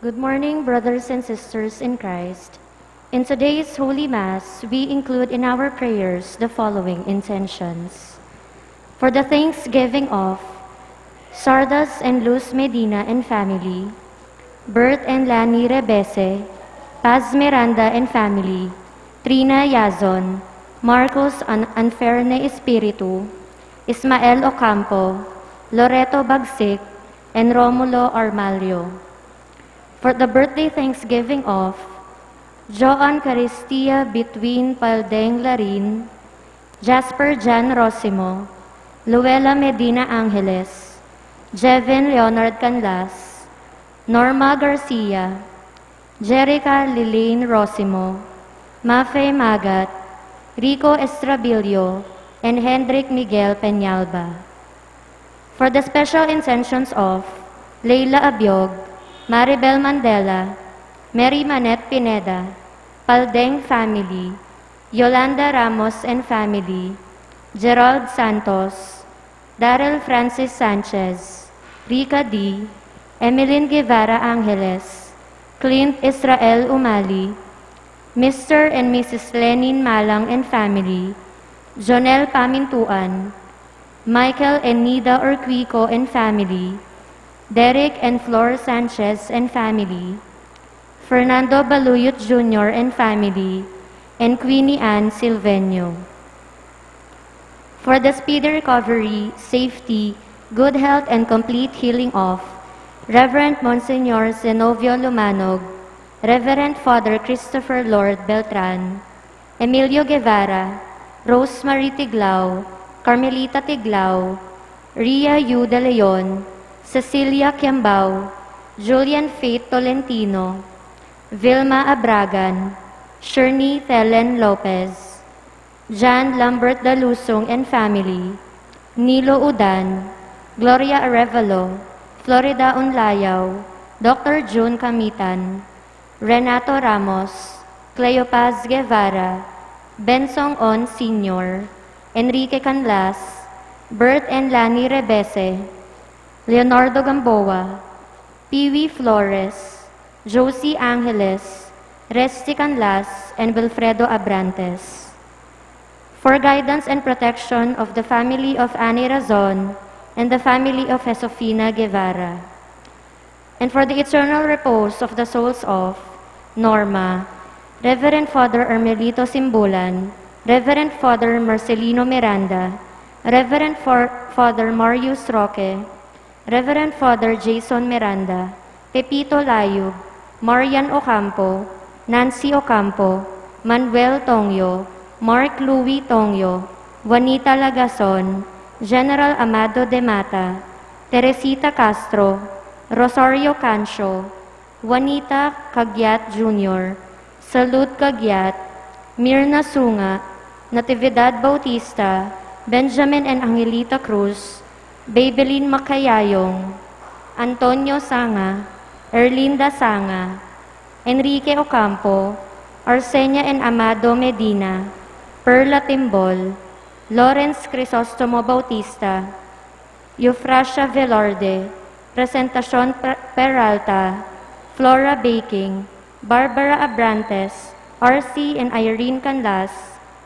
Good morning, brothers and sisters in Christ. In today's Holy Mass, we include in our prayers the following intentions. For the thanksgiving of Sardas and Luz Medina and family, Bert and Lani Rebese, Paz Miranda and family, Trina Yazon, Marcos Anferne Espiritu, Ismael Ocampo, Loreto Bagsik, and Romulo Armalio. For the birthday thanksgiving of Joan Caristia between Paldeng Larin, Jasper Jan Rosimo, Luella Medina Angeles, Jevin Leonard Canlas, Norma Garcia, Jerica Lilane Rosimo, Mafe Magat, Rico Estrabilio, and Hendrik Miguel Peñalba. For the special intentions of Leila Abiog, Maribel Mandela, Mary Manette Pineda, Paldeng family, Yolanda Ramos and family, Gerald Santos, Daryl Francis Sanchez, Rica D., Emeline Guevara Angeles, Clint Israel Umali, Mr. and Mrs. Lenin Malang and family, Jonel Pamintuan, Michael and Nida Urquico and family, Derek and Flor Sanchez and family, Fernando Baluyot Jr. and family, and Queenie Ann Silvenio. For the speedy recovery, safety, good health, and complete healing of Reverend Monsignor Zenovio Lumanog, Reverend Father Christopher Lord Beltran, Emilio Guevara, Rosemary Tiglao, Carmelita Tiglao, Ria Yu de Leon, Cecilia Kiambao, Julian Faith Tolentino, Vilma Abragan, Shirney Thelen Lopez, Jan Lambert Dalusong and family, Nilo Udan, Gloria Arevalo, Florida Unlayaw, Dr. June Kamitan, Renato Ramos, Cleopas Guevara, Bensong On Sr., Enrique Canlas, Bert and Lani Rebese, Leonardo Gamboa, Piwi Flores, Josie Angeles, Resti Canlas, and Wilfredo Abrantes. For guidance and protection of the family of Annie Razon and the family of Josefina Guevara. And for the eternal repose of the souls of Norma, Reverend Father Ermelito Simbulan, Reverend Father Marcelino Miranda, Reverend Father Marius Roque, Reverend Father Jason Miranda, Pepito Layub, Marian Ocampo, Nancy Ocampo, Manuel Tongyo, Mark Louis Tongyo, Juanita Lagason, General Amado de Mata, Teresita Castro, Rosario Cancio, Juanita Cagyat Jr., Salud Cagyat, Mirna Sunga, Natividad Bautista, Benjamin and Angelita Cruz, Babylin Macayayong, Antonio Sanga, Erlinda Sanga, Enrique Ocampo, Arsenia and Amado Medina, Perla Timbol, Lawrence Crisostomo Bautista, Eufrasia Velarde, Presentacion Peralta, Flora Baking, Barbara Abrantes, RC and Irene Canlas,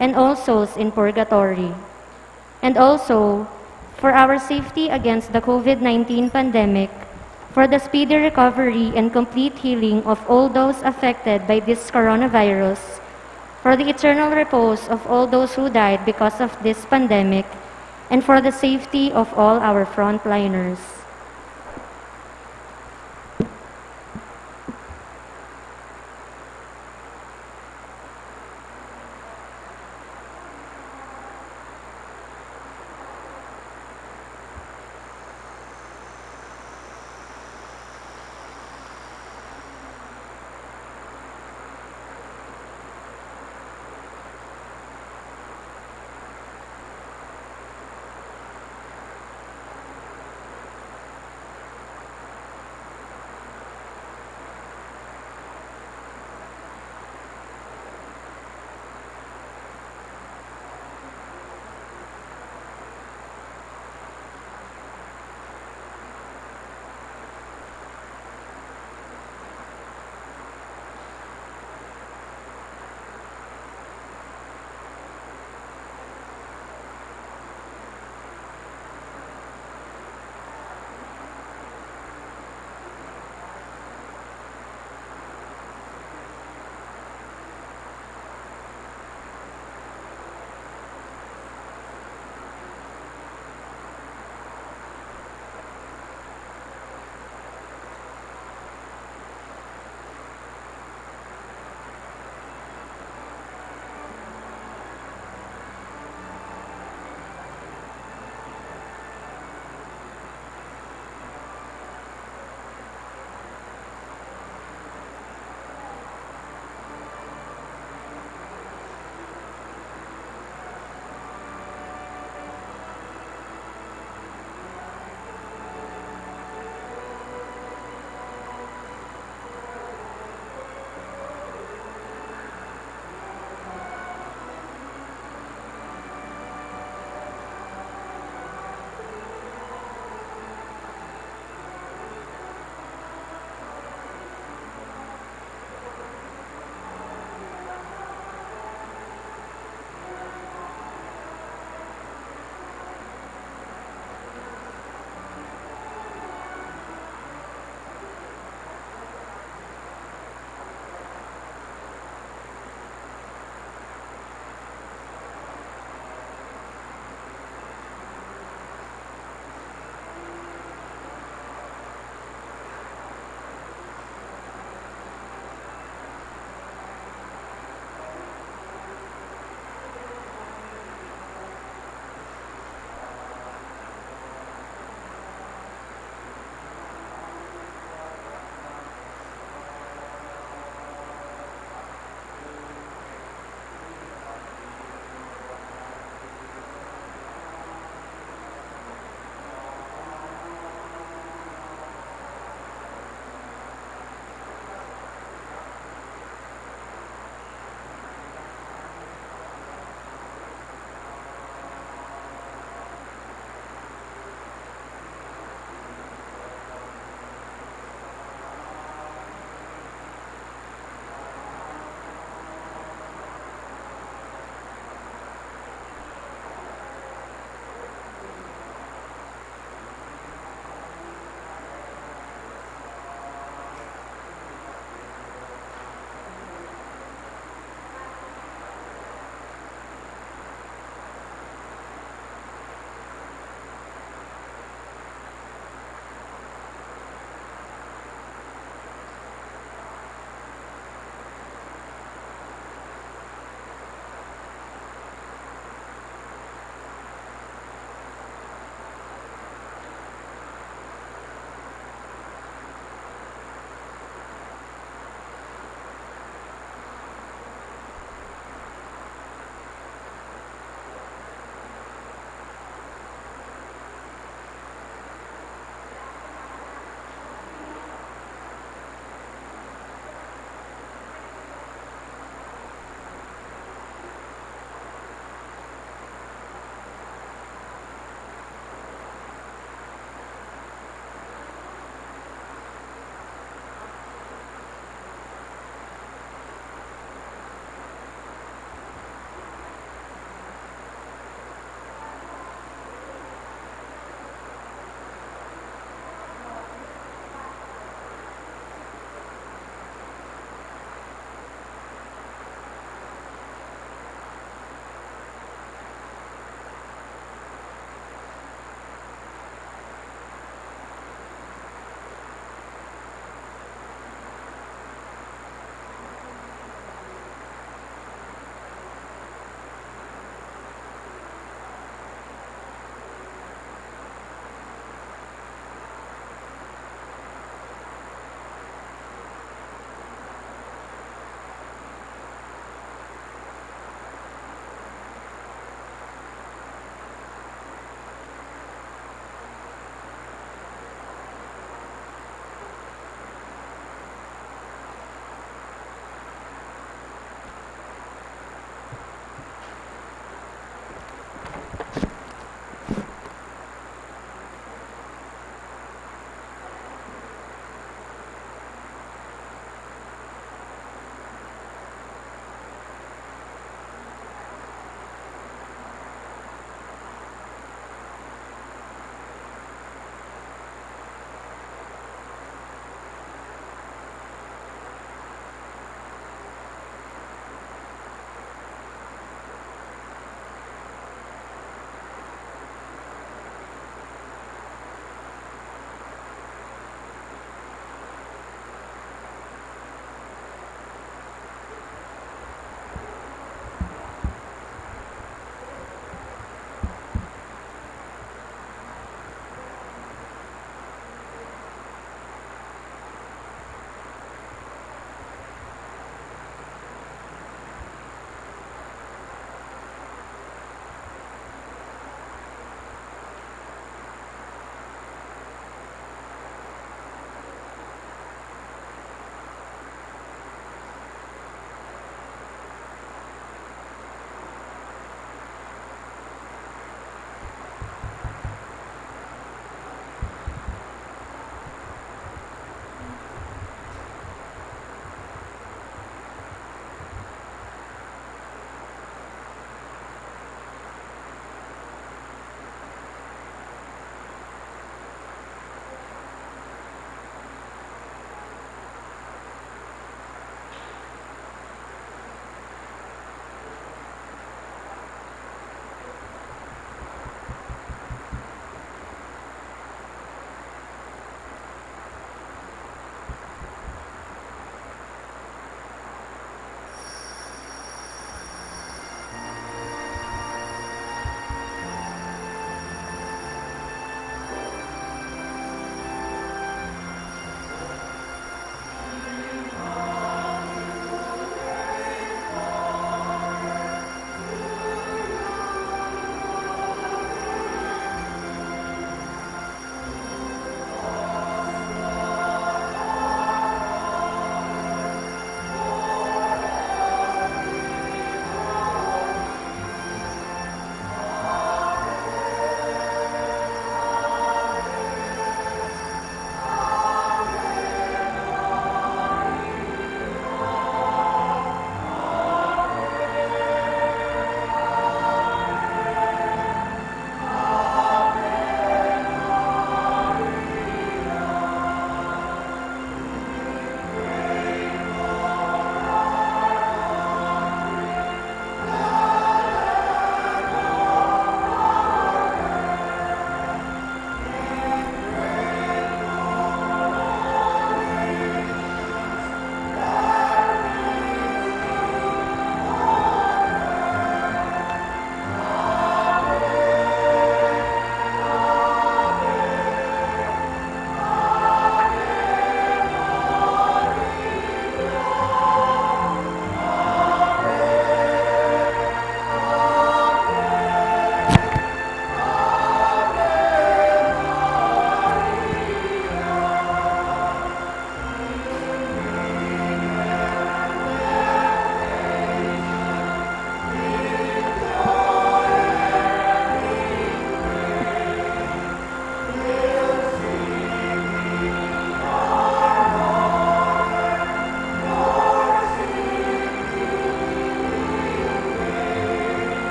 and all souls in purgatory. And also, for our safety against the COVID-19 pandemic, for the speedy recovery and complete healing of all those affected by this coronavirus, for the eternal repose of all those who died because of this pandemic, and for the safety of all our frontliners.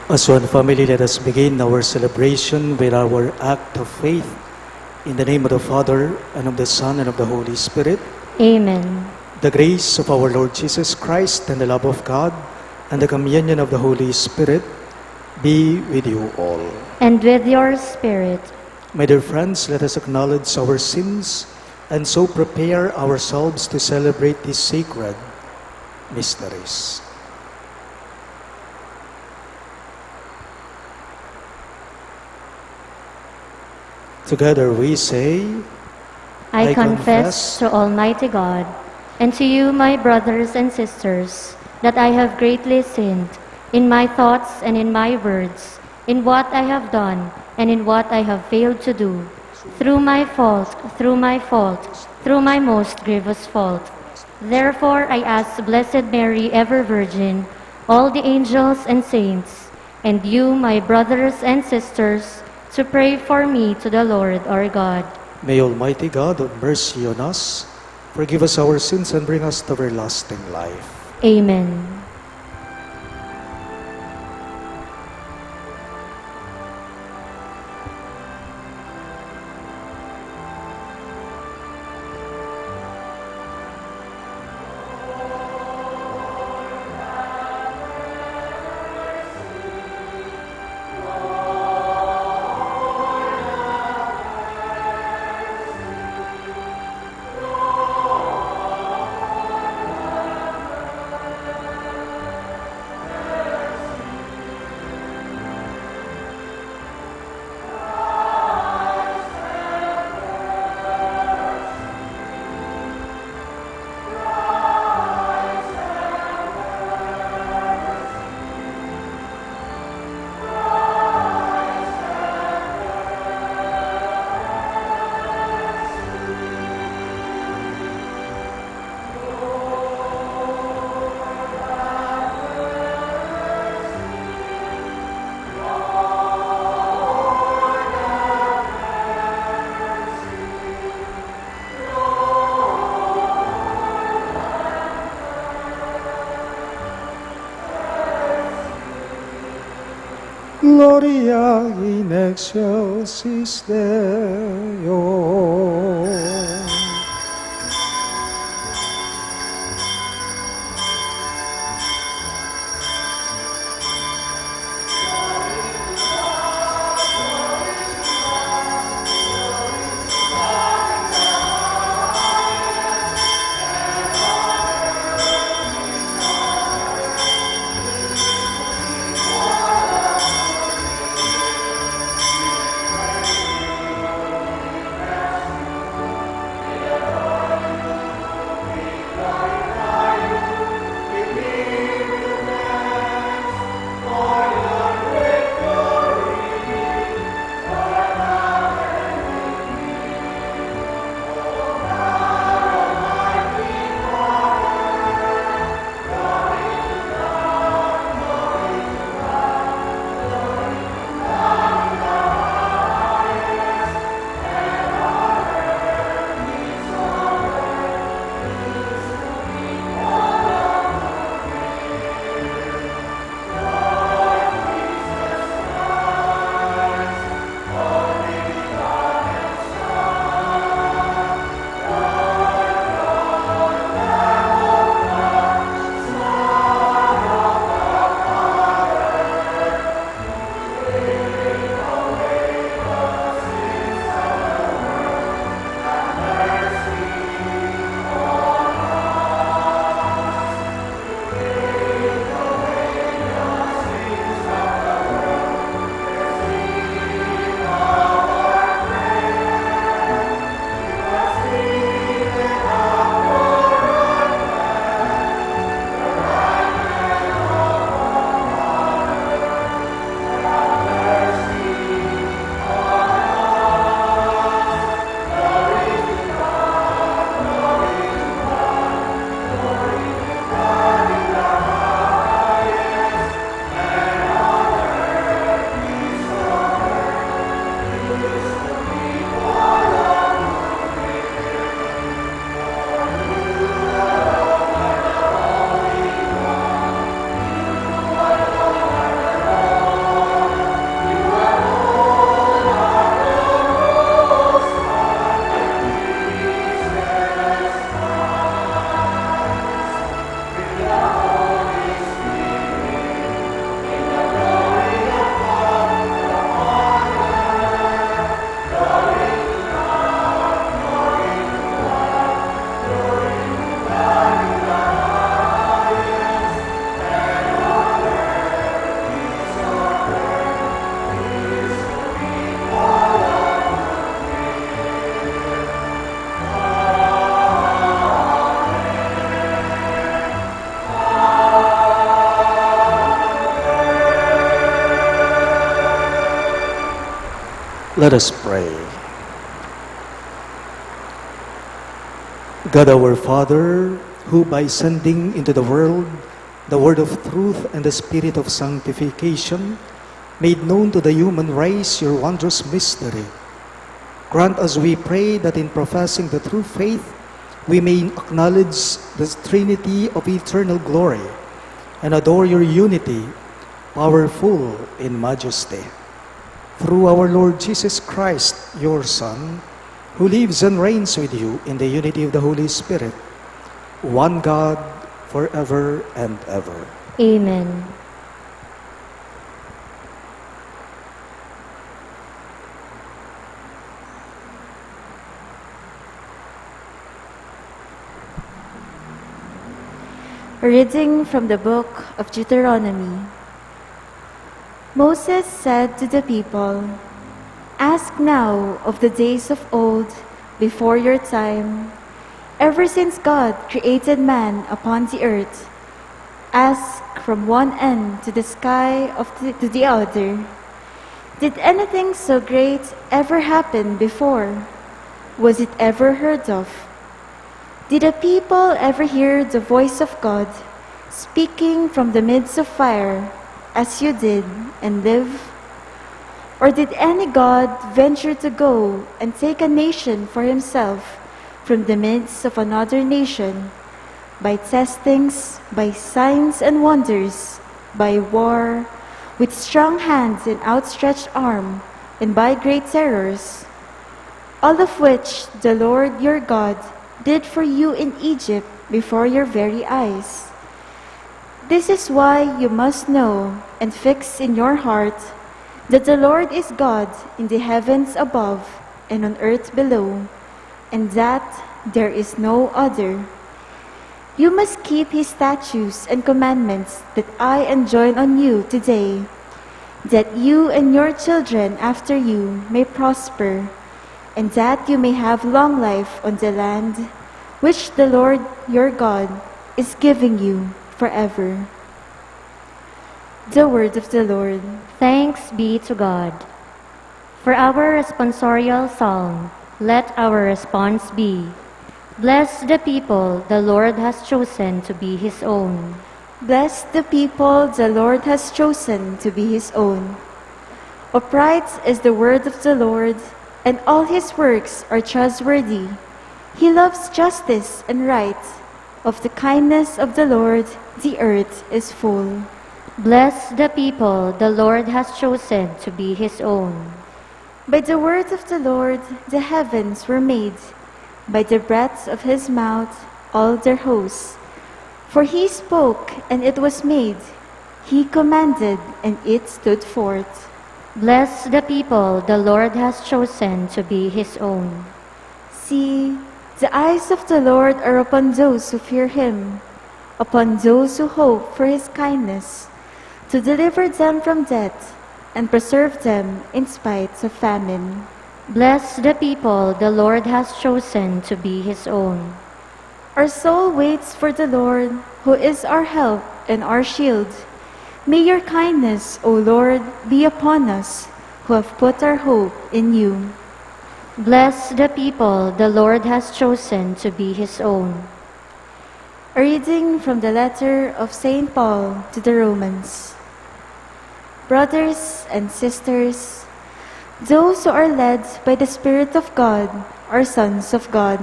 As one family, let us begin our celebration with our act of faith. In the name of the Father, and of the Son, and of the Holy Spirit. Amen. The grace of our Lord Jesus Christ, and the love of God, and the communion of the Holy Spirit be with you all. And with your spirit. My dear friends, let us acknowledge our sins and so prepare ourselves to celebrate these sacred mysteries. Together we say, I confess to Almighty God and to you, my brothers and sisters, that I have greatly sinned in my thoughts and in my words, in what I have done and in what I have failed to do, through my fault, through my most grievous fault. Therefore I ask Blessed Mary, ever Virgin, all the angels and saints, and you, my brothers and sisters, to pray for me to the Lord our God. May Almighty God have mercy on us, forgive us our sins, and bring us to everlasting life. Amen. Gloria in excelsis Deo. Let us pray. God our Father, who by sending into the world the word of truth and the spirit of sanctification, made known to the human race your wondrous mystery, grant us, we pray, that in professing the true faith, we may acknowledge the Trinity of eternal glory and adore your unity, powerful in majesty. Through our Lord Jesus Christ, your Son, who lives and reigns with you in the unity of the Holy Spirit, one God, forever and ever. Amen. A reading from the book of Deuteronomy. Moses said to the people, "Ask now of the days of old, before your time, ever since God created man upon the earth. Ask from one end to the sky to the other. Did anything so great ever happen before? Was it ever heard of? Did a people ever hear the voice of God speaking from the midst of fire, as you did, and live? Or did any God venture to go and take a nation for himself from the midst of another nation, by testings, by signs and wonders, by war, with strong hands and outstretched arm, and by great terrors, all of which the Lord your God did for you in Egypt before your very eyes? This is why you must know and fix in your heart that the Lord is God in the heavens above and on earth below, and that there is no other. You must keep his statutes and commandments that I enjoin on you today, that you and your children after you may prosper, and that you may have long life on the land which the Lord your God is giving you forever." The word of the Lord. Thanks be to God. For our responsorial psalm, let our response be, "Bless the people the Lord has chosen to be his own." Bless the people the Lord has chosen to be his own. Upright is the word of the Lord, and all his works are trustworthy. He loves justice and right. Of the kindness of the Lord, the earth is full. Bless the people the Lord has chosen to be his own. By the word of the Lord, the heavens were made, by the breath of his mouth, all their hosts. For he spoke, and it was made. He commanded, and it stood forth. Bless the people the Lord has chosen to be his own. See, the eyes of the Lord are upon those who fear him, upon those who hope for his kindness, to deliver them from death and preserve them in spite of famine. Bless the people the Lord has chosen to be his own. Our soul waits for the Lord, who is our help and our shield. May your kindness, O Lord, be upon us, who have put our hope in you. Bless the people the Lord has chosen to be his own. A reading from the letter of St. Paul to the Romans. Brothers and sisters, those who are led by the Spirit of God are sons of God.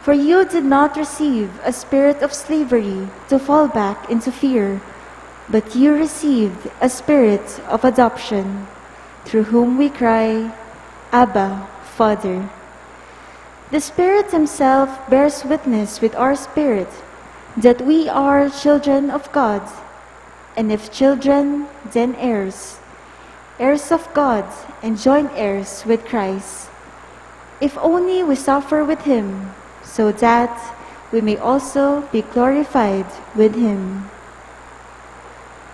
For you did not receive a spirit of slavery to fall back into fear, but you received a spirit of adoption, through whom we cry, Abba, Father. The Spirit himself bears witness with our spirit that we are children of God, and if children, then heirs, heirs of God and joint heirs with Christ, if only we suffer with him, so that we may also be glorified with him.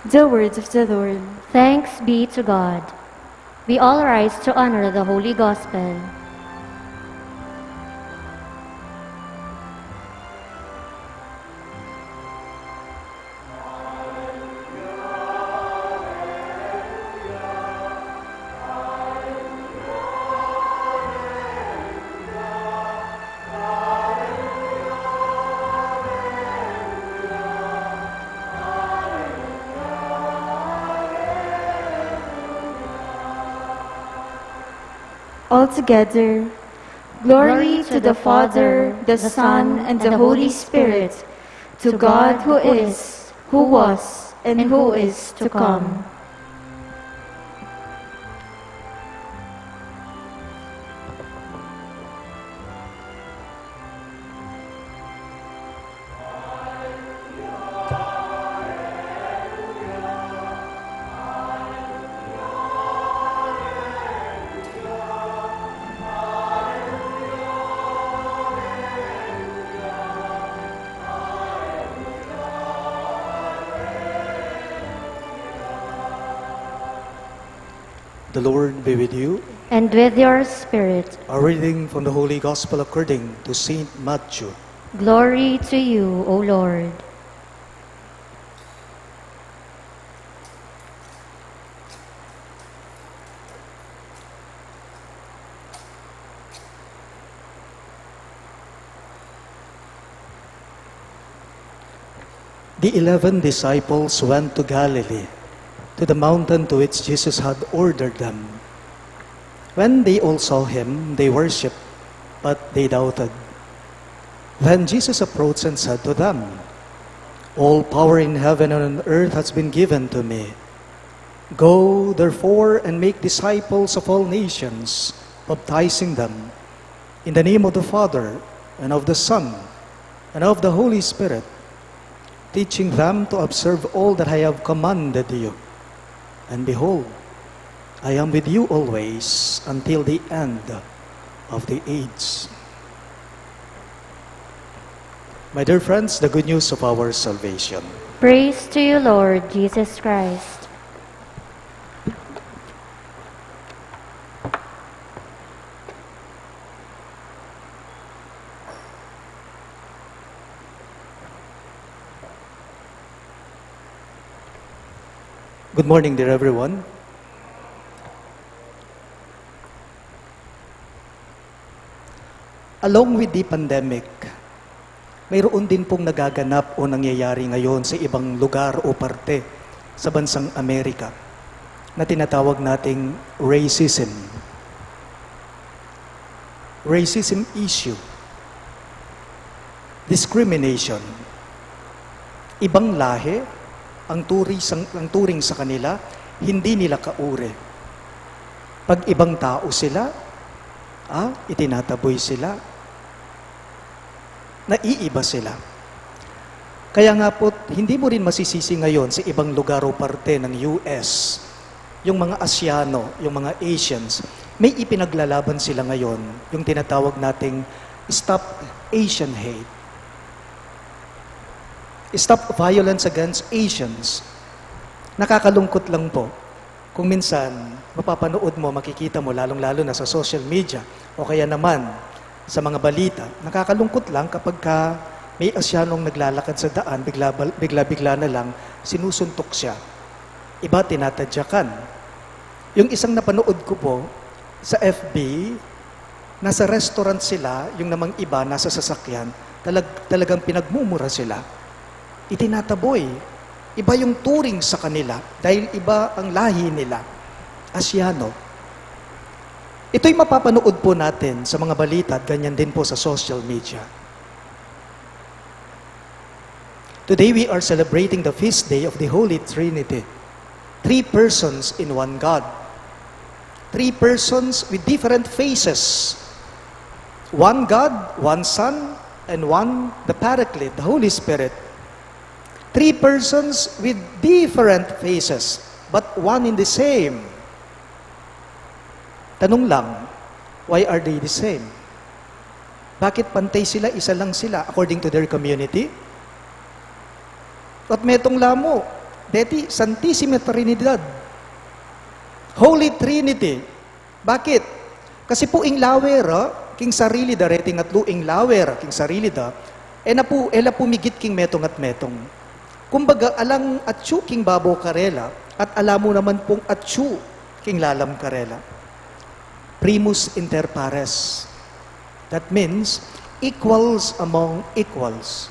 The word of the Lord. Thanks be to God. We all rise to honor the Holy Gospel. altogether. Glory to the Father, the Son, and the Holy Spirit, to God who is, who was, and who is to come. The Lord be with you. And with your spirit. A reading from the Holy Gospel according to Saint Matthew. Glory to you, O Lord. The 11 disciples went to Galilee, to the mountain to which Jesus had ordered them. When they all saw him, they worshipped, but they doubted. Then Jesus approached and said to them, "All power in heaven and on earth has been given to me. Go, therefore, and make disciples of all nations, baptizing them in the name of the Father, and of the Son, and of the Holy Spirit, teaching them to observe all that I have commanded you. And behold, I am with you always until the end of the age." My dear friends, the good news of our salvation. Praise to you, Lord Jesus Christ. Good morning, dear everyone. Along with the pandemic, mayroon din pong nagaganap o nangyayari ngayon sa ibang lugar o parte sa bansang Amerika na tinatawag nating racism. Racism issue. Discrimination. Ibang lahi ang turing sa kanila, hindi nila kauri. Pag ibang tao sila, itinataboy sila, naiiba sila. Kaya nga po, hindi mo rin masisisi ngayon sa ibang lugar o parte ng US, yung mga Asyano, yung mga Asians, may ipinaglalaban sila ngayon, yung tinatawag nating Stop Asian Hate. Stop Violence Against Asians. Nakakalungkot lang po kung minsan mapapanood mo, makikita mo, lalong-lalo na sa social media o kaya naman sa mga balita, nakakalungkot lang kapag may Asyanong naglalakad sa daan, bigla-bigla na lang, sinusuntok siya. Iba tinatadyakan. Yung isang napanood ko po sa FB, nasa restaurant sila, yung namang iba nasa sasakyan, talagang pinagmumura sila. Itinataboy. Iba yung turing sa kanila dahil iba ang lahi nila. Asyano. Ito'y mapapanood po natin sa mga balita at ganyan din po sa social media. Today we are celebrating the feast day of the Holy Trinity. 3 persons in one God. 3 persons with different faces. One God, one Son, and one, the Paraclete, the Holy Spirit. 3 persons with different faces, but one in the same. Tanong lang, why are they the same? Bakit pantay sila, isa lang sila, according to their community? At metong lamo, deti Santissima Trinidad. Holy Trinity. Bakit? Kasi po ing lawer, king sarili da reting at luing lawer, king sarili da, ela pumigit king metong at metong. Kumbaga, alang atsu king babo karela, at alam mo naman pong atsu king lalam karela. Primus inter pares. That means, equals among equals.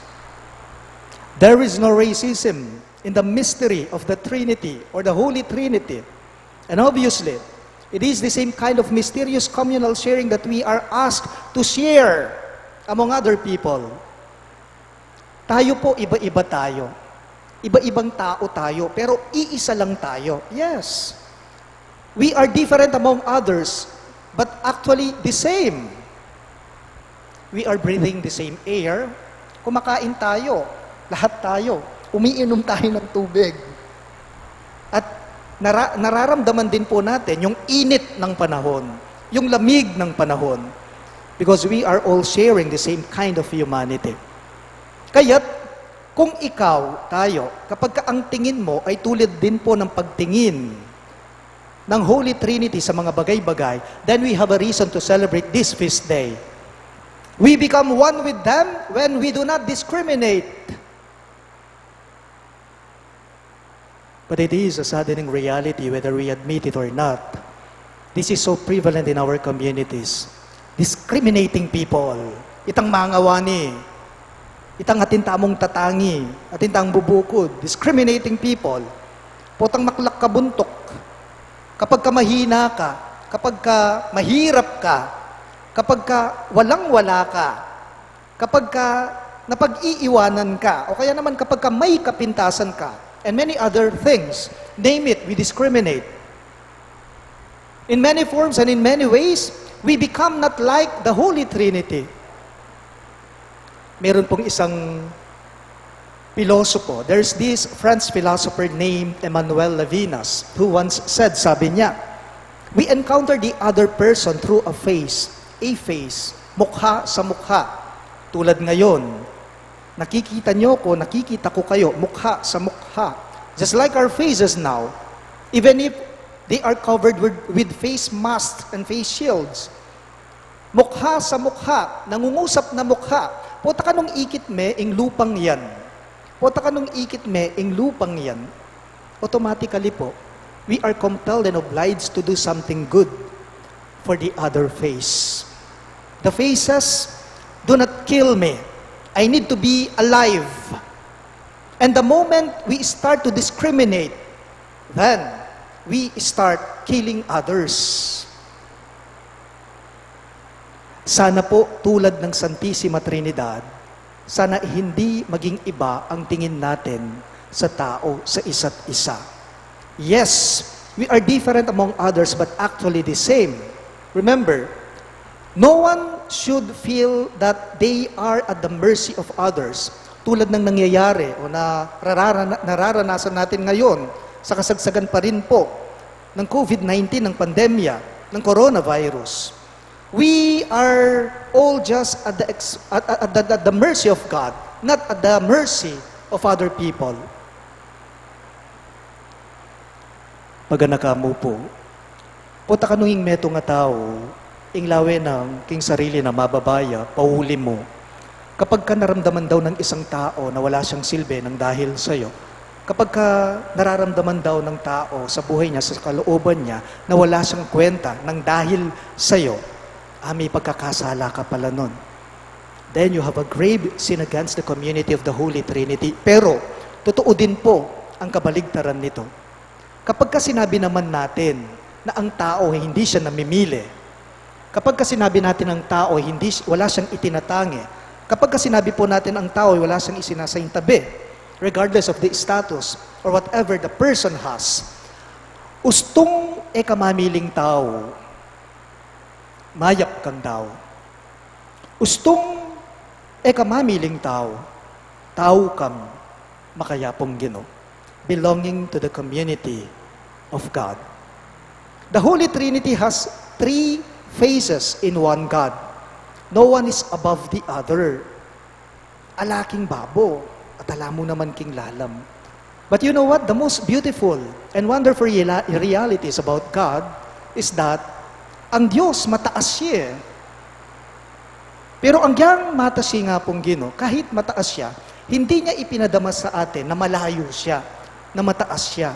There is no racism in the mystery of the Trinity or the Holy Trinity. And obviously, It is the same kind of mysterious communal sharing that we are asked to share among other people. Tayo po, iba-iba tayo. Iba-ibang tao tayo, pero iisa lang tayo. Yes. We are different among others, but actually the same. We are breathing the same air. Kumakain tayo. Lahat tayo. Umiinom tayo ng tubig. At nararamdaman din po natin yung init ng panahon, yung lamig ng panahon, because we are all sharing the same kind of humanity. Kaya't, kung ikaw, tayo, kapag ang tingin mo ay tulad din po ng pagtingin ng Holy Trinity sa mga bagay-bagay, then we have a reason to celebrate this feast day. We become one with them when we do not discriminate. But it is a saddening reality whether we admit it or not. This is so prevalent in our communities. Discriminating people. Itang mangawani. Itang atintamong tatangi. Atintang bubukod. Discriminating people. Potang maklak kabuntok. Kapag ka mahina ka. Kapag ka mahirap ka. Kapag ka walang-wala ka. Kapag ka napag-iiwanan ka. O kaya naman kapag ka may kapintasan ka. And many other things. Name it, we discriminate. In many forms and in many ways, we become not like the Holy Trinity. Meron pong isang pilosopo. There's this French philosopher named Emmanuel Levinas who once said, sabi niya, we encounter the other person through a face, mukha sa mukha. Tulad ngayon, nakikita nyo ko, nakikita ko kayo, mukha sa mukha. Just like our faces now, even if they are covered with face masks and face shields. Mukha sa mukha, nangungusap na mukha. Pota ka nung ikit me, ing lupang yan. Pota ka nung ikit me, ing lupang yan. Automatically po, we are compelled and obliged to do something good for the other face. The faces, do not kill me. I need to be alive. And the moment we start to discriminate, then we start killing others. Sana po, tulad ng Santissima Trinidad, sana hindi maging iba ang tingin natin sa tao, sa isa't isa. Yes, we are different among others, but actually the same. Remember, no one should feel that they are at the mercy of others, tulad ng nangyayari o na nararanasan natin ngayon sa kasagsagan pa rin po ng COVID-19, ng pandemya, ng coronavirus. We are all just at the mercy of God, not at the mercy of other people. Pag nakamo po, puta kanunging meto nga tao, ing lawe ng king sarili na mababaya, pauli mo. Kapag ka naramdaman daw ng isang tao na wala siyang silbi ng dahil sa'yo, kapag ka nararamdaman daw ng tao sa buhay niya, sa kalooban niya, na wala siyang kwenta ng dahil sa'yo, may pagkakasala ka pala nun. Then you have a grave sin against the community of the Holy Trinity. Pero, totoo din po ang kabaligtaran nito. Kapag ka sinabi naman natin na ang tao ay hindi siya namimili, kapag ka sinabi natin ang tao ay wala siyang itinatangi, kapag ka sinabi po natin ang tao ay wala siyang isinasaing tabi, regardless of the status or whatever the person has, ustong kamamiling tao, mayap kang tao. Ustong kamamiling tao, tao kang makayapong Ginoo, belonging to the community of God. The Holy Trinity has three faces in one God. No one is above the other. Alaking babo, at ala mo naman king lalam. But you know what? The most beautiful and wonderful realities about God is that ang Diyos mataas siya. Pero ang yang mataas siya nga pong Ginoo, kahit mataas siya, hindi niya ipinadama sa atin na malayo siya, na mataas siya.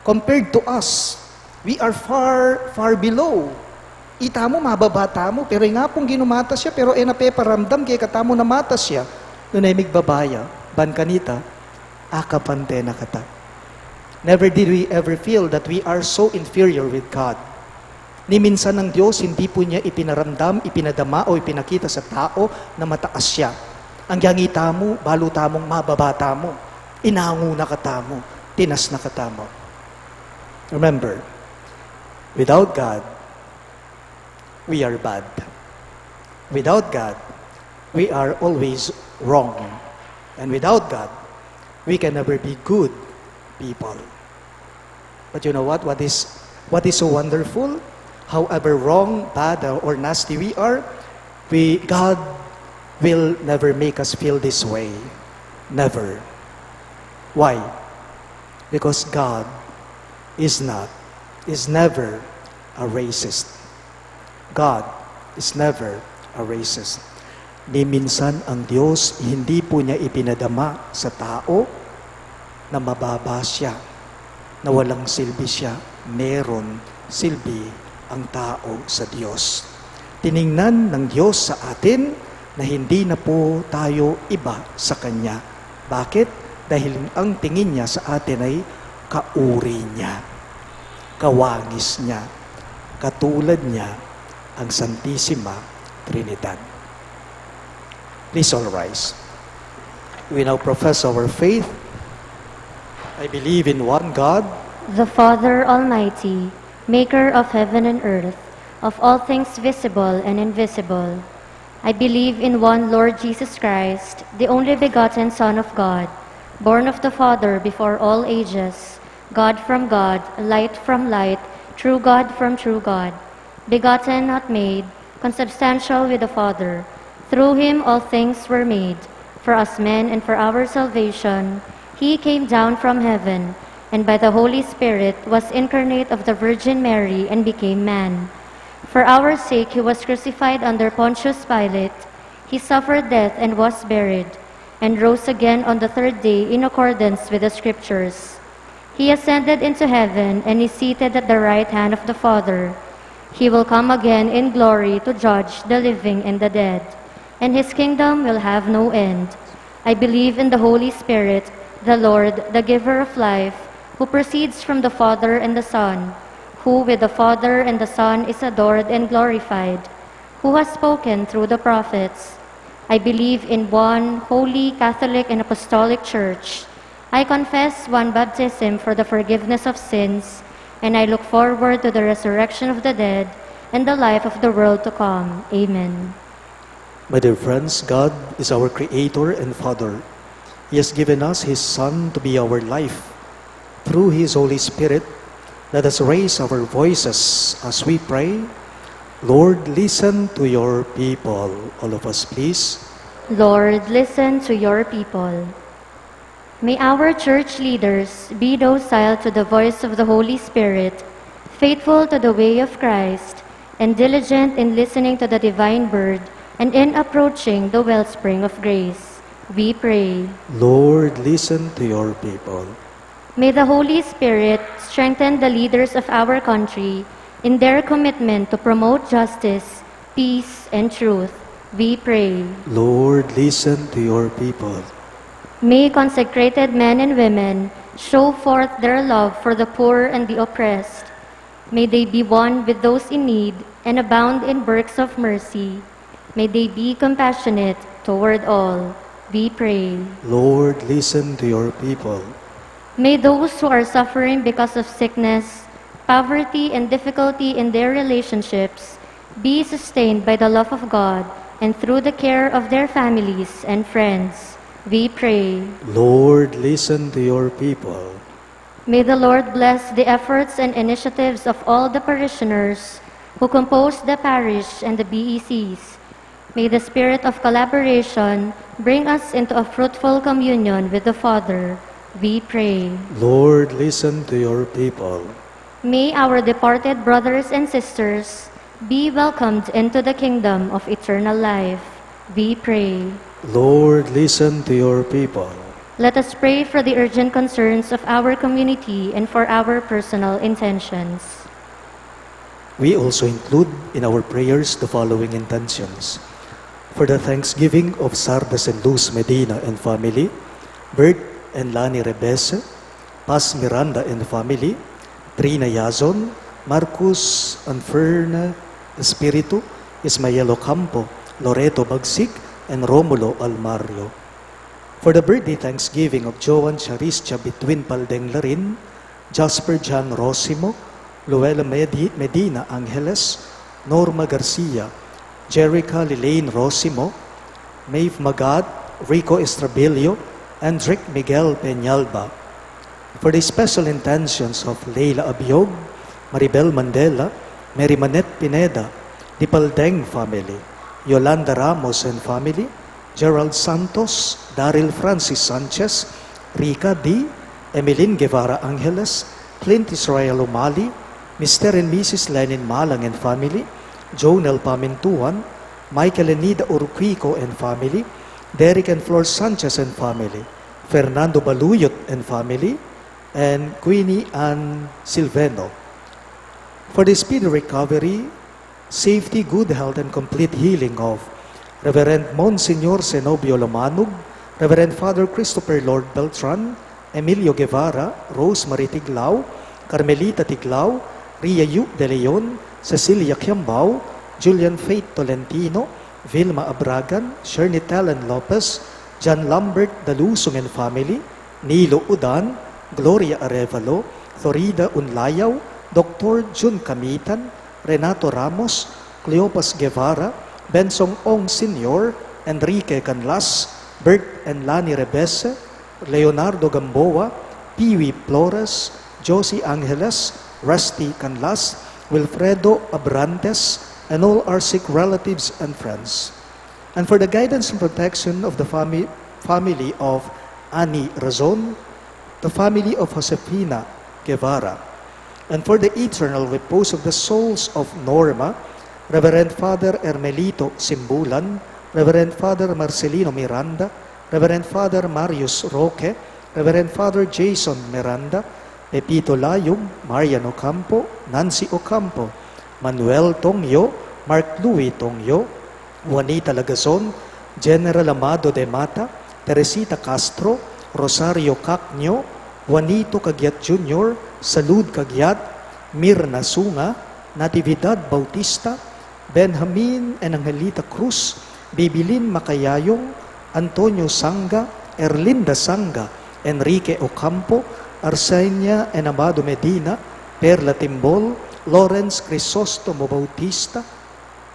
Compared to us, we are far, far below. Ita mo, mababata mo, pero nga pong ginumatas siya, pero napeparamdam kay katamo na matas siya. Noon ay migbabaya, ban kanita, akapante na kata. Never did we ever feel that we are so inferior with God. Ni minsan ng Diyos, hindi po niya ipinaramdam, ipinadama o ipinakita sa tao na mataas siya. Ang yangita mo, baluta mong mababata mo, inango na katamo, tinas na katamo. Remember, without God, we are bad. Without God, we are always wrong. And without God, we can never be good people. But you know what? What is so wonderful? However wrong, bad, or nasty we are, God will never make us feel this way. Never. Why? Because God is never a racist. God is never a racist. Ni minsan ang Diyos, hindi po niya ipinadama sa tao na mababa siya, na walang silbi siya. Meron silbi ang tao sa Diyos. Tiningnan ng Diyos sa atin na hindi na po tayo iba sa Kanya. Bakit? Dahil ang tingin niya sa atin ay kauri niya, kawangis niya, katulad niya ang Santissima Trinidad. Please all rise. We now profess our faith. I believe in one God, The Father Almighty, maker of heaven and earth, of all things visible and invisible. I believe in one Lord Jesus Christ, the only begotten Son of God, born of the Father before all ages, God from God, light from light, true God from true God, begotten, not made, consubstantial with the Father. Through him all things were made. For us men and for our salvation, he came down from heaven, and by the Holy Spirit was incarnate of the Virgin Mary and became man. For our sake he was crucified under Pontius Pilate. He suffered death and was buried, and rose again on the third day in accordance with the Scriptures. He ascended into heaven and is seated at the right hand of the Father. He will come again in glory to judge the living and the dead, and his kingdom will have no end. I believe in the Holy Spirit, the Lord, the giver of life, who proceeds from the Father and the Son, who with the Father and the Son is adored and glorified, who has spoken through the prophets. I believe in one holy, Catholic, and Apostolic Church. I confess one baptism for the forgiveness of sins, and I look forward to the resurrection of the dead and the life of the world to come. Amen. My dear friends, God is our Creator and Father. He has given us His Son to be our life. Through His Holy Spirit, let us raise our voices as we pray. Lord, listen to your people. All of us, please. Lord, listen to your people. May our church leaders be docile to the voice of the Holy Spirit, faithful to the way of Christ, and diligent in listening to the divine word and in approaching the wellspring of grace. We pray. Lord, listen to your people. May the Holy Spirit strengthen the leaders of our country in their commitment to promote justice, peace, and truth. We pray. Lord, listen to your people. May consecrated men and women show forth their love for the poor and the oppressed. May they be one with those in need and abound in works of mercy. May they be compassionate toward all. We pray. Lord, listen to your people. May those who are suffering because of sickness, poverty, and difficulty in their relationships be sustained by the love of God and through the care of their families and friends. We pray. Lord, listen to your people. May the Lord bless the efforts and initiatives of all the parishioners who compose the parish and the BECs. May the spirit of collaboration bring us into a fruitful communion with the Father. We pray. Lord, listen to your people. May our departed brothers and sisters be welcomed into the kingdom of eternal life. We pray. Lord, listen to your people. Let us pray for the urgent concerns of our community and for our personal intentions. We also include in our prayers the following intentions. For the thanksgiving of Sardas and Luz Medina and family, Bert and Lani Rebese, Paz Miranda and family, Trina Yazon, Marcus Anferna Espiritu, Ismael Ocampo, Loreto Bagsik, and Romulo Almario. For the birthday thanksgiving of Joan Charistia between Paldeng Larin, Jasper John Rosimo, Luella Medina Angeles, Norma Garcia, Jerica Lilaine Rosimo, Maeve Magad, Rico Estrabilio, and Rick Miguel Peñalba. For the special intentions of Leila Abiog, Maribel Mandela, Mary Manette Pineda, the Paldeng family, Yolanda Ramos and family, Gerald Santos, Daryl Francis Sanchez, Rica D., Emeline Guevara Angeles, Clint Israel Umali, Mr. and Mrs. Lenin Malang and family, Jonel Pamintuan, Michael and Nida Urquico and family, Derek and Flor Sanchez and family, Fernando Baluyot and family, and Queenie Ann Silveno. For the speedy recovery, safety, good health, and complete healing of Reverend Monsignor Zenobio Lomanog, Reverend Father Christopher Lord Beltran, Emilio Guevara, Rosemary Tiglao, Carmelita Tiglao, Ria Yu De Leon, Cecilia Kiambao, Julian Faith Tolentino, Vilma Abragan, Shirley Talen Lopez, John Lambert Dalusong and family, Nilo Udan, Gloria Arevalo, Florida Unlayaw, Dr. Jun Kamitan, Renato Ramos, Cleopas Guevara, Bensong Ong Sr., Enrique Canlas, Bert and Lani Rebese, Leonardo Gamboa, Piwi Flores, Josie Angeles, Rusty Canlas, Wilfredo Abrantes, and all our sick relatives and friends. And for the guidance and protection of the family of Ani Razon, the family of Josefina Guevara, and for the eternal repose of the souls of Norma, Reverend Father Hermelito Simbulan, Reverend Father Marcelino Miranda, Reverend Father Marius Roque, Reverend Father Jason Miranda, Pepito Layog, Marian Ocampo, Nancy Ocampo, Manuel Tongyo, Mark Louis Tongyo, Juanita Lagazon, General Amado de Mata, Teresita Castro, Rosario Cacnyo, Juanito Cagiat Jr., Salud Cagiat, Mirna Sunga, Natividad Bautista, Benjamin and Angelita Cruz, Bibilin Macayayong, Antonio Sanga, Erlinda Sanga, Enrique Ocampo, Arsenia and Amado Medina, Perla Timbol, Lawrence Crisostomo Bautista,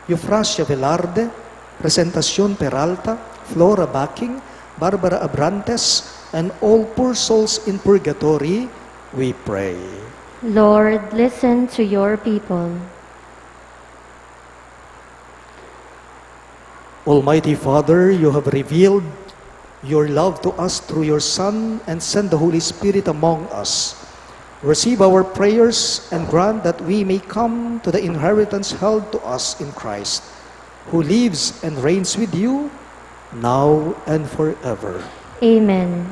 Eufrasia Velarde, Presentacion Peralta, Flora Backing, Barbara Abrantes, and all poor souls in purgatory, we pray. Lord, listen to your people. Almighty Father, you have revealed your love to us through your Son and send the Holy Spirit among us. Receive our prayers and grant that we may come to the inheritance held to us in Christ, who lives and reigns with you now and forever. Amen.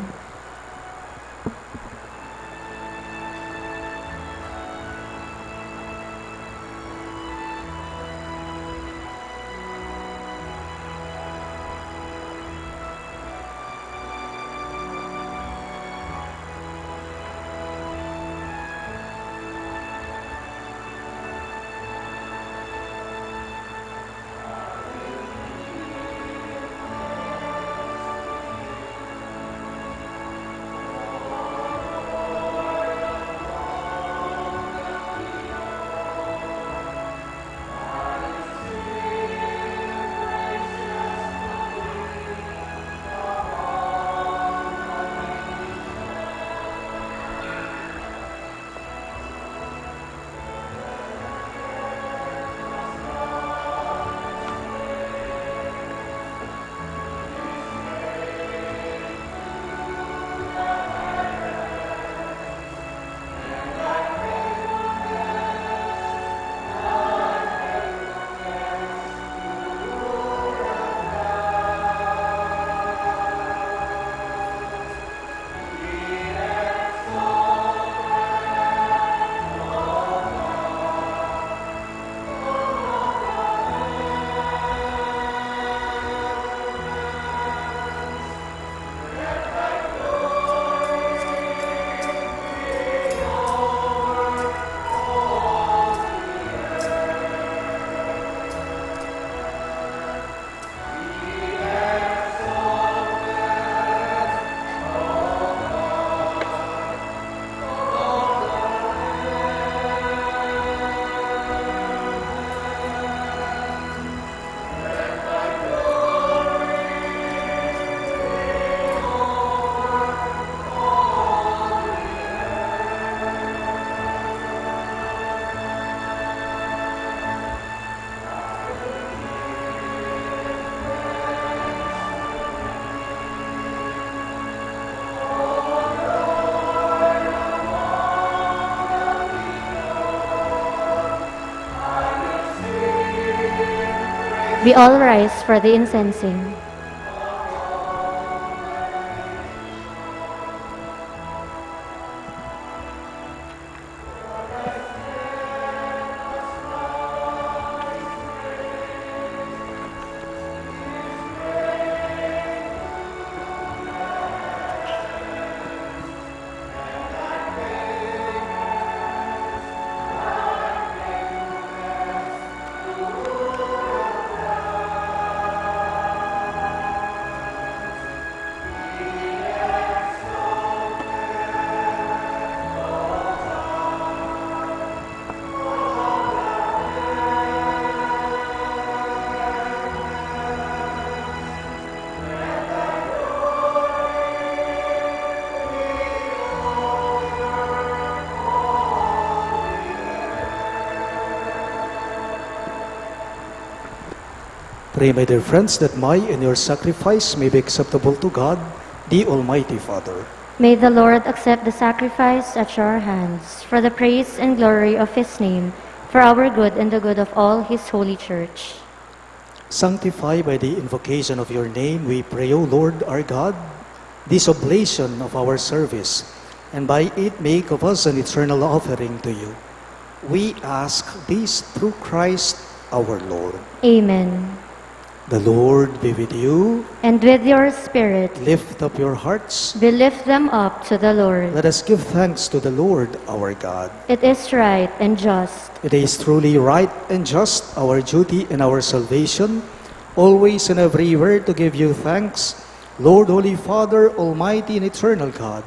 We all rise for the incensing. Pray, my dear friends, that my and your sacrifice may be acceptable to God, the Almighty Father. May the Lord accept the sacrifice at your hands for the praise and glory of his name, for our good and the good of all his holy church. Sanctify by the invocation of your name, we pray, O Lord our God, this oblation of our service, and by it make of us an eternal offering to you. We ask this through Christ our Lord. Amen. The Lord be with you. And with your spirit, Lift up your hearts. we lift them up to the Lord. Let us give thanks to the Lord our God. It is right and just, It is truly right and just, our duty and our salvation, always and everywhere to give you thanks, Lord, Holy Father, Almighty and Eternal God.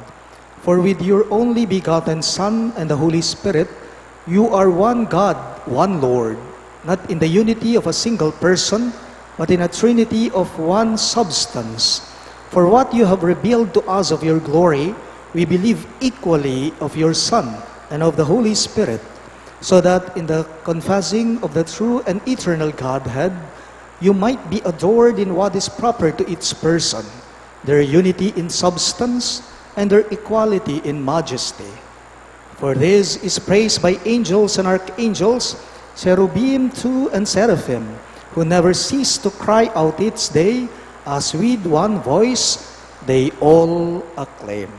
For with your only begotten Son and the Holy Spirit, you are one God, one Lord, not in the unity of a single person, but in a trinity of one substance. For what you have revealed to us of your glory, we believe equally of your Son and of the Holy Spirit, so that in the confessing of the true and eternal Godhead, you might be adored in what is proper to each person, their unity in substance and their equality in majesty. For this is praised by angels and archangels, cherubim too and seraphim, who never cease to cry out each day, as with one voice they all acclaim.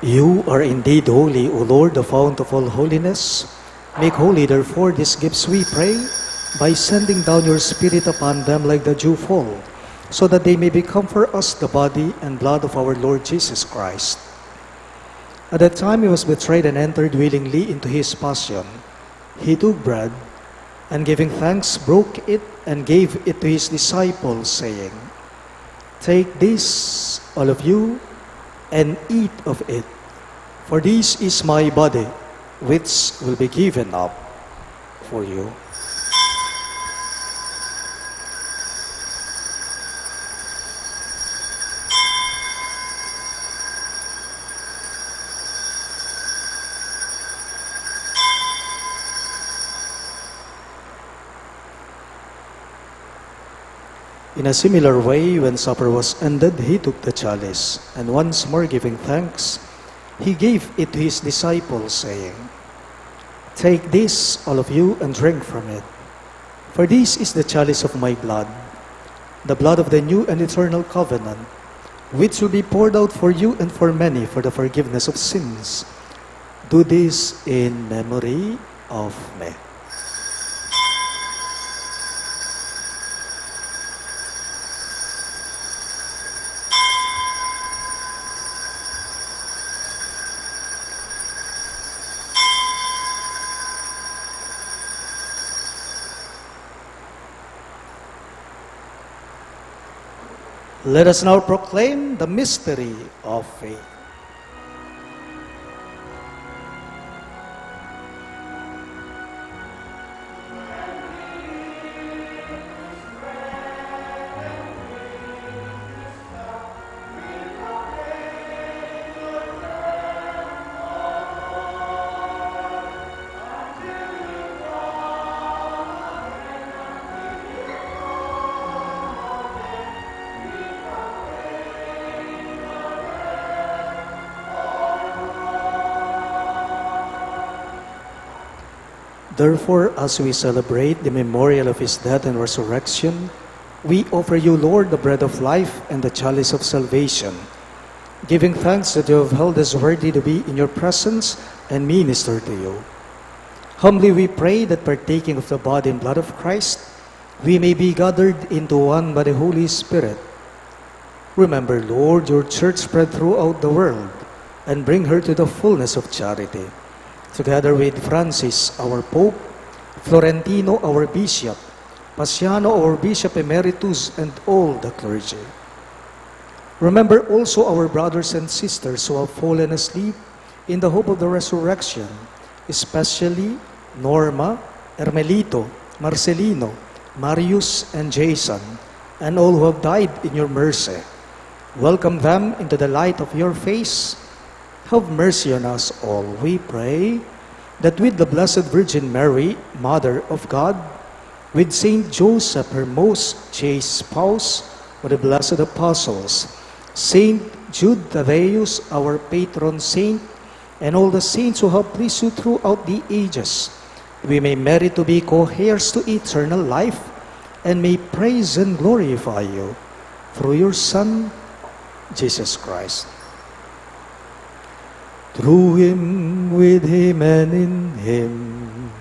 You are indeed holy, O Lord, the fount of all holiness. Make holy, therefore, these gifts, we pray, by sending down your Spirit upon them like the dewfall, so that they may become for us the body and blood of our Lord Jesus Christ. At that time he was betrayed and entered willingly into his passion. He took bread, and giving thanks, broke it and gave it to his disciples, saying, "Take this, all of you, and eat of it, for this is my body, which will be given up for you." In a similar way, when supper was ended, he took the chalice, and once more giving thanks, he gave it to his disciples, saying, "Take this, all of you, and drink from it. For this is the chalice of my blood, the blood of the new and eternal covenant, which will be poured out for you and for many for the forgiveness of sins. Do this in memory of me. Let us now proclaim the mystery of faith. Therefore, as we celebrate the memorial of his death and resurrection, we offer you, Lord, the bread of life and the chalice of salvation, giving thanks that you have held us worthy to be in your presence and minister to you. Humbly we pray that partaking of the body and blood of Christ, we may be gathered into one by the Holy Spirit. Remember, Lord, your church spread throughout the world, and bring her to the fullness of charity. Together with Francis, our Pope, Florentino, our Bishop, Paciano, our Bishop Emeritus, and all the clergy. Remember also our brothers and sisters who have fallen asleep in the hope of the resurrection, especially Norma, Hermelito, Marcelino, Marius, and Jason, and all who have died in your mercy. Welcome them into the light of your face. Have mercy on us all, we pray, that with the Blessed Virgin Mary, Mother of God, with Saint Joseph, her most chaste spouse, with the blessed apostles, Saint Jude Thaddeus, our patron saint, and all the saints who have pleased you throughout the ages, we may merit to be co-heirs to eternal life, and may praise and glorify you through your Son, Jesus Christ. Through him, with him, and in him,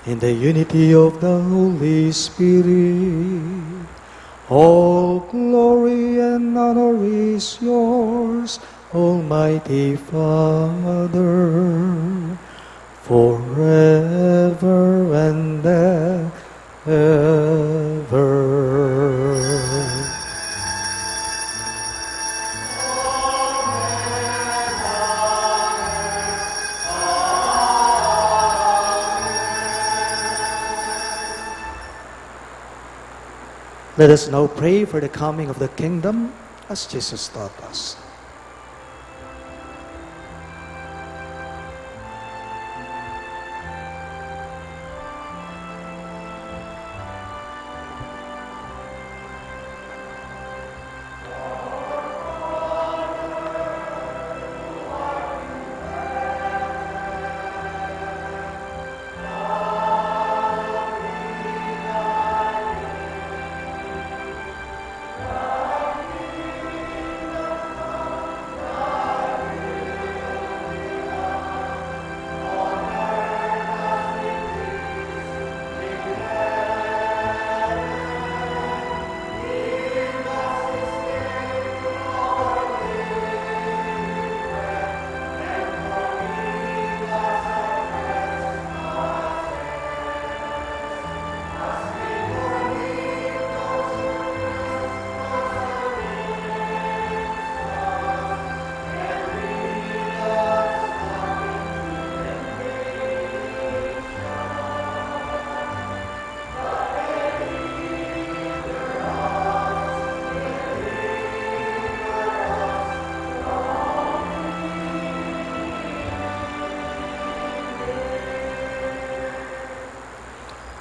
in the unity of the Holy Spirit, all glory and honor is yours, Almighty Father, forever and ever. Let us now pray for the coming of the kingdom as Jesus taught us.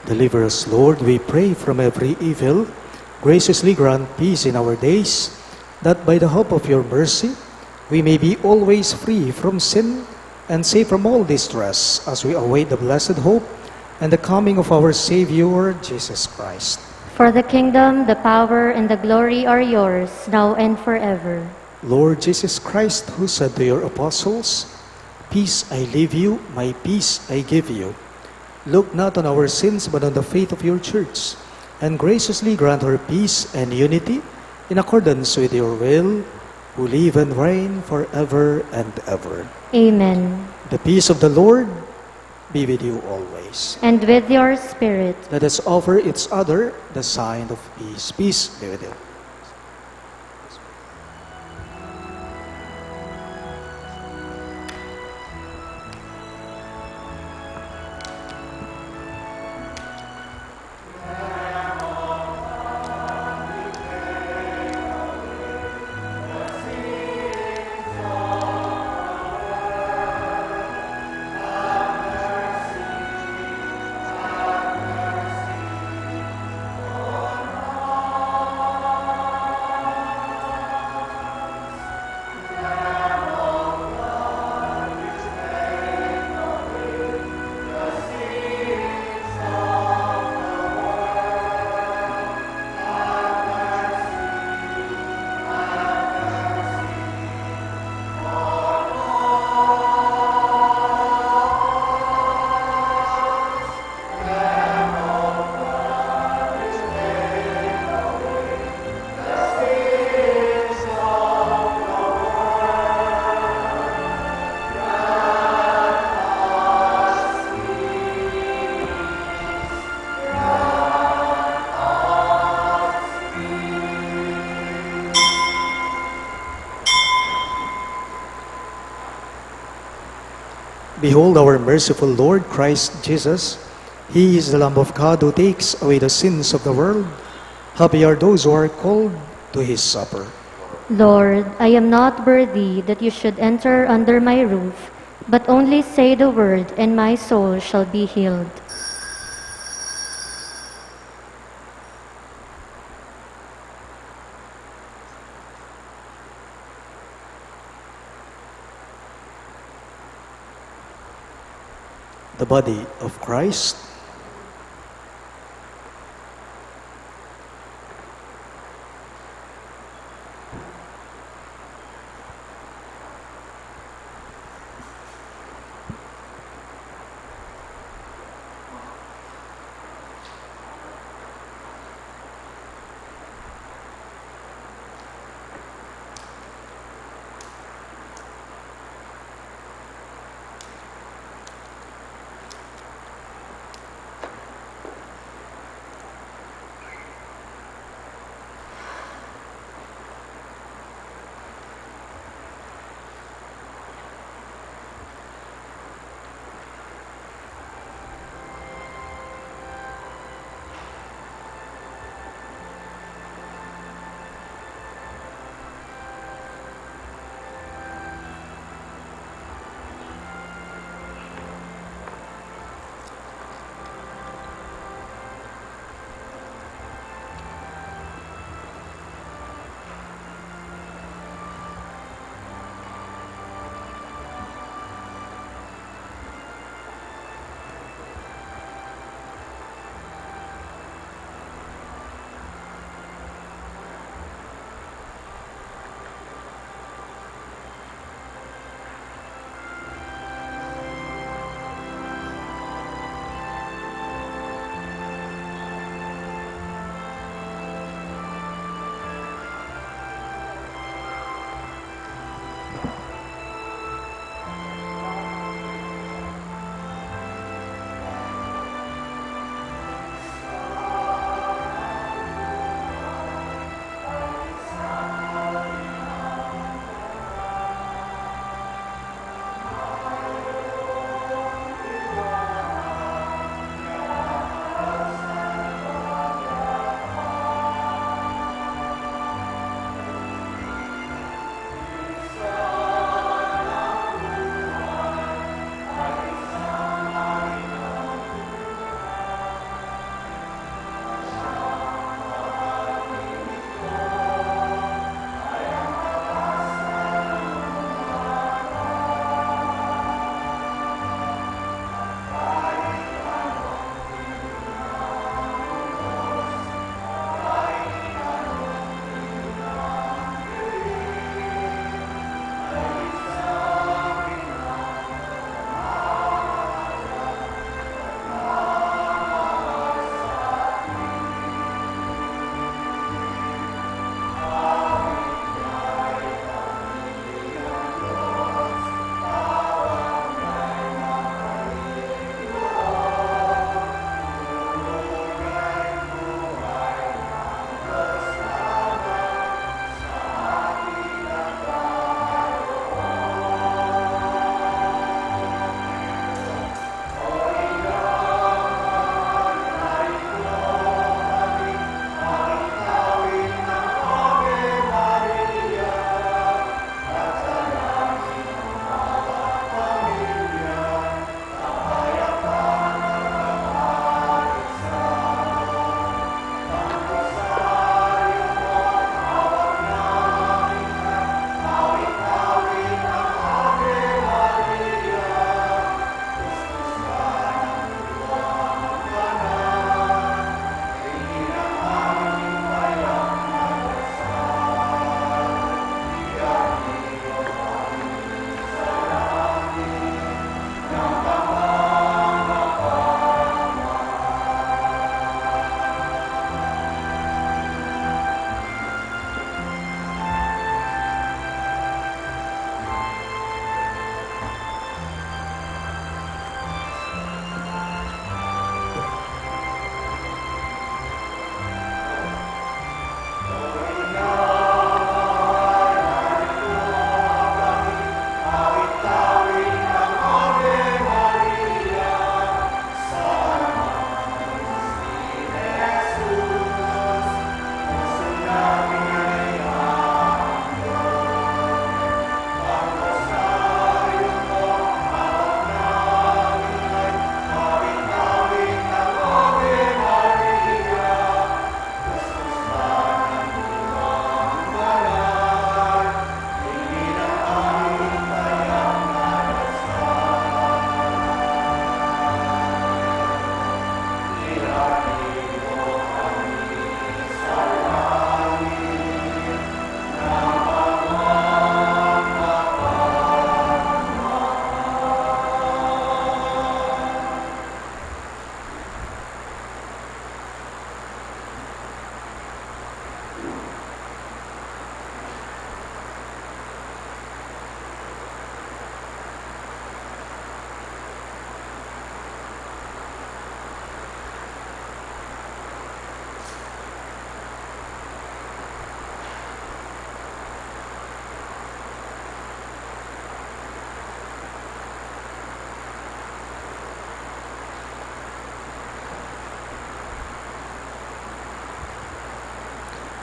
Deliver us, Lord, we pray, from every evil. Graciously grant peace in our days, that by the help of your mercy, we may be always free from sin and safe from all distress, as we await the blessed hope and the coming of our Savior, Jesus Christ. For the kingdom, the power, and the glory are yours, now and forever. Lord Jesus Christ, who said to your apostles, "Peace I leave you, my peace I give you," look not on our sins, but on the faith of your church, and graciously grant her peace and unity in accordance with your will, who live and reign forever and ever. Amen. The peace of the Lord be with you always. And with your spirit. Let us offer each other the sign of peace. Peace be with you. Behold our merciful Lord Christ Jesus. He is the Lamb of God who takes away the sins of the world. Happy are those who are called to his supper. Lord, I am not worthy that you should enter under my roof, but only say the word, and my soul shall be healed. The body of Christ.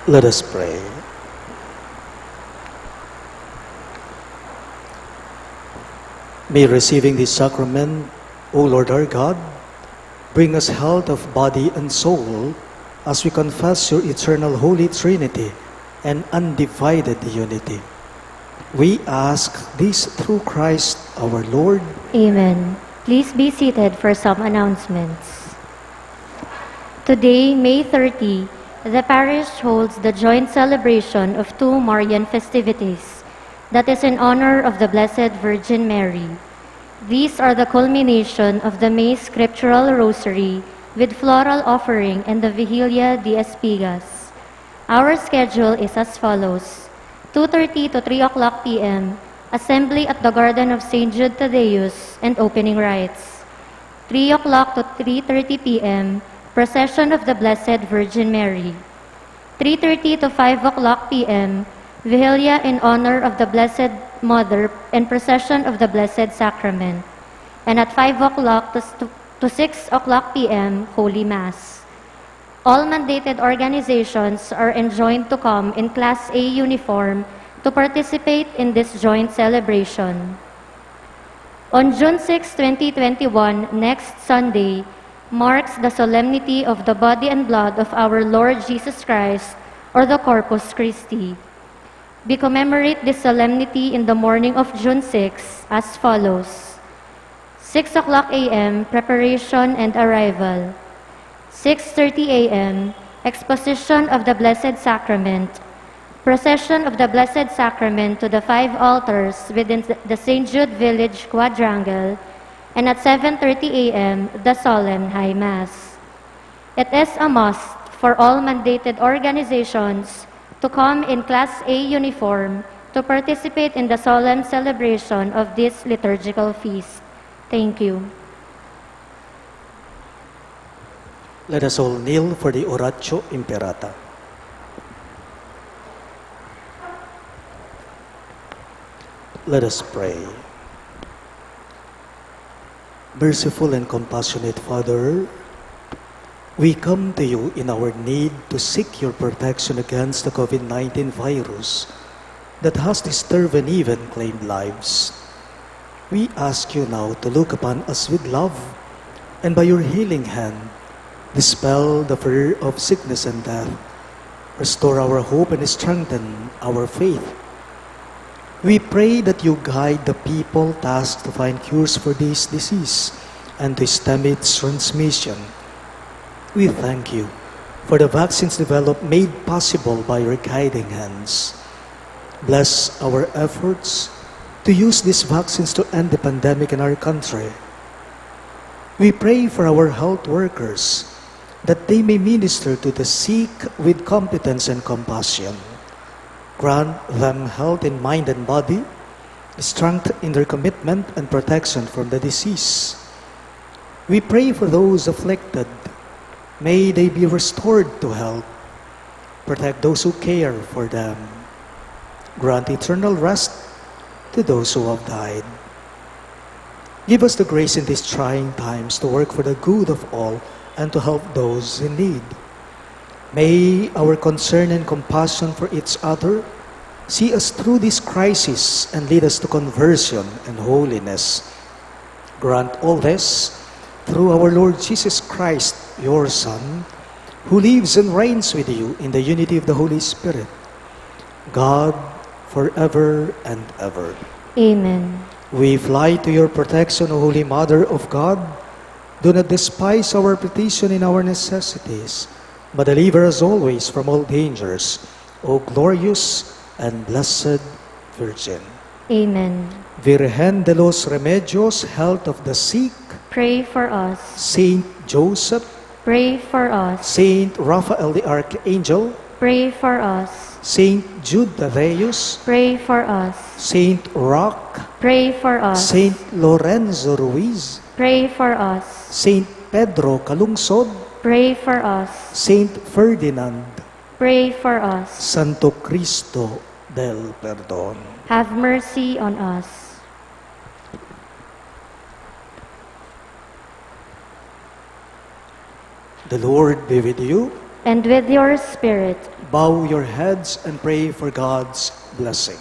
Let us pray. May receiving this sacrament, O Lord our God, bring us health of body and soul as we confess your eternal Holy Trinity and undivided unity. We ask this through Christ our Lord. Amen. Please be seated for some announcements. Today, May 30, the parish holds the joint celebration of two Marian festivities that is in honor of the Blessed Virgin Mary. These are the culmination of the May Scriptural Rosary with floral offering and the Vigilia de Espigas. Our schedule is as follows: 2:30 to 3 o'clock p.m., Assembly at the Garden of St. Jude Thaddeus and opening rites. 3 o'clock to 3:30 p.m., Procession of the Blessed Virgin Mary. 3:30 to 5 o'clock p.m., Vigilia in honor of the Blessed Mother and Procession of the Blessed Sacrament. And at 5 o'clock to 6 o'clock p.m., Holy Mass. All mandated organizations are enjoined to come in Class A uniform to participate in this joint celebration. On June 6, 2021, next Sunday, marks the solemnity of the body and blood of our Lord Jesus Christ, or the Corpus Christi. We commemorate this solemnity in the morning of June 6 as follows: 6 o'clock a.m., preparation and arrival. 6:30 a.m., exposition of the Blessed Sacrament. Procession of the Blessed Sacrament to the 5 altars within the St. Jude Village Quadrangle. And at 7:30 a.m., the Solemn High Mass. It is a must for all mandated organizations to come in Class A uniform to participate in the solemn celebration of this liturgical feast. Thank you. Let us all kneel for the Oratio Imperata. Let us pray. Merciful and compassionate Father, we come to you in our need to seek your protection against the COVID-19 virus that has disturbed and even claimed lives. We ask you now to look upon us with love and by your healing hand, dispel the fear of sickness and death, restore our hope and strengthen our faith. We pray that you guide the people tasked to find cures for this disease and to stem its transmission. We thank you for the vaccines developed made possible by your guiding hands. Bless our efforts to use these vaccines to end the pandemic in our country. We pray for our health workers that they may minister to the sick with competence and compassion. Grant them health in mind and body, strength in their commitment and protection from the disease. We pray for those afflicted. May they be restored to health. Protect those who care for them. Grant eternal rest to those who have died. Give us the grace in these trying times to work for the good of all and to help those in need. May our concern and compassion for each other see us through this crisis and lead us to conversion and holiness. Grant all this through our Lord Jesus Christ, your Son, who lives and reigns with you in the unity of the Holy Spirit, God, forever and ever. Amen. We fly to your protection, O Holy Mother of God. Do not despise our petition in our necessities, but deliver us always from all dangers, O glorious and blessed Virgin. Amen. Virgen de los Remedios, health of the sick, Pray for us. Saint Joseph, Pray for us. Saint Raphael the Archangel, Pray for us. Saint Jude Thaddeus, Pray for us. Saint Roch, Pray for us. Saint Lorenzo Ruiz, Pray for us. Saint Pedro Calungsod, Pray for us. Saint Ferdinand, Pray for us. Santo Cristo del Perdón. Have mercy on us. The Lord be with you. and with your spirit. Bow your heads and pray for God's blessing.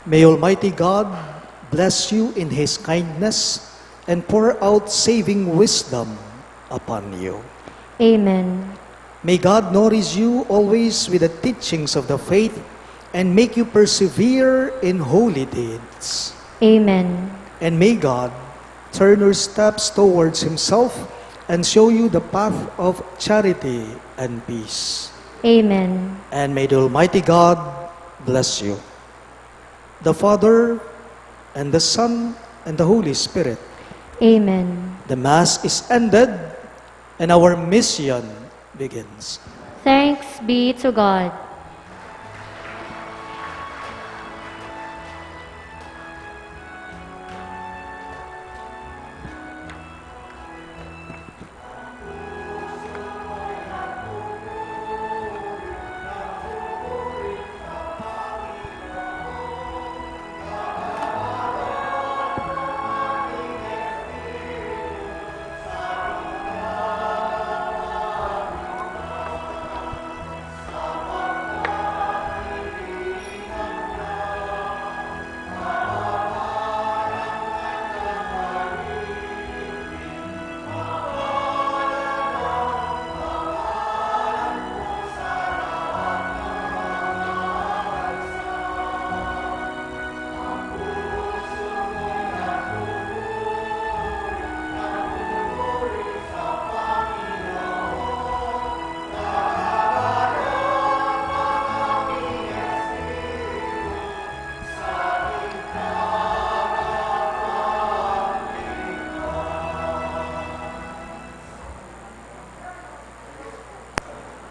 May Almighty God bless you in His kindness and pour out saving wisdom upon you. Amen. May God nourish you always with the teachings of the faith and make you persevere in holy deeds. Amen. And may God turn your steps towards Himself and show you the path of charity and peace. Amen. And may the Almighty God bless you, the Father, and the Son, and the Holy Spirit. Amen. The Mass is ended, and our mission begins. Thanks be to God.